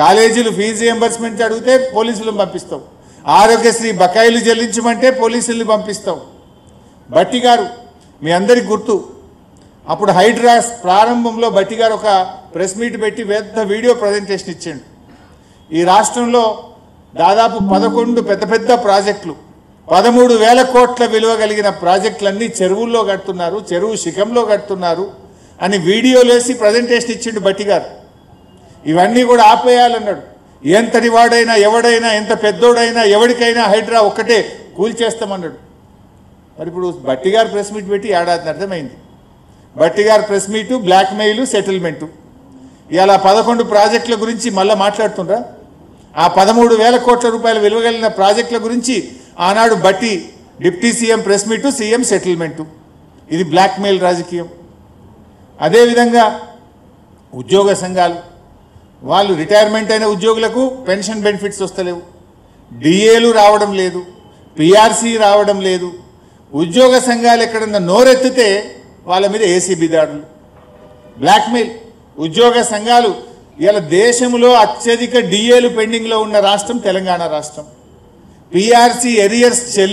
కాలేజీలు fee reimbursement అడిగితే పోలీసులను పంపిస్తాం, ఆరోగ్యశ్రీ బకాయిలు చెల్లించమంటే పోలీసుల్ని పంపిస్తాం. భట్టి గారు మీ అందరికి గుర్తు, అప్పుడు హైడ్రాస్ ప్రారంభంలో భట్టి గారు ఒక ప్రెస్ మీట్ పెట్టి పెద్ద వీడియో ప్రజెంటేషన్ ఇచ్చాడు. ఈ రాష్ట్రంలో దాదాపు 11 పెద్ద పెద్ద ప్రాజెక్టులు, 13,000 కోట్ల విలువ కలిగిన ప్రాజెక్టులన్నీ చెరువుల్లో కడుతున్నారు, చెరువు శిఖంలో కడుతున్నారు అని వీడియోలు వేసి ప్రజెంటేషన్ ఇచ్చిండు భట్టి గారు. ఇవన్నీ కూడా ఆపేయాలన్నాడు. ఎంతటి వాడైనా ఎవడైనా ఎంత పెద్దోడైనా ఎవరికైనా హైడ్రా ఒక్కటే కూల్చేస్తామన్నాడు. మరి ఇప్పుడు భట్టి గారు ప్రెస్ మీట్ పెట్టి ఏడాది అర్థమైంది. భట్టి గారు ప్రెస్ మీటు బ్లాక్మెయిల్ సెటిల్మెంటు, ఇలా 11 ప్రాజెక్టుల గురించి మళ్ళీ మాట్లాడుతుండ్రా? ఆ 13,000 కోట్ల రూపాయల విలువ కలిగిన ప్రాజెక్టుల గురించి ఆనాడు Bhatti deputy CM press meet, CM settlement. ఇది బ్లాక్మెయిల్ రాజకీయం. అదేవిధంగా ఉద్యోగ సంఘాలు, వాళ్ళు రిటైర్మెంట్ అయిన ఉద్యోగులకు పెన్షన్ బెనిఫిట్స్ వస్తలేవు, డిఏలు రావడం లేదు, పిఆర్సీ రావడం లేదు. ఉద్యోగ సంఘాలు ఎక్కడన్నా నోరెత్తితే వాళ్ళ మీద ఏసీబీ దాడులు, బ్లాక్మెయిల్. ఉద్యోగ సంఘాలు ఇలా దేశంలో అత్యధిక డిఏలు పెండింగ్లో ఉన్న రాష్ట్రం తెలంగాణ రాష్ట్రం. పిఆర్సీ ఎరియర్స్ చెల్లి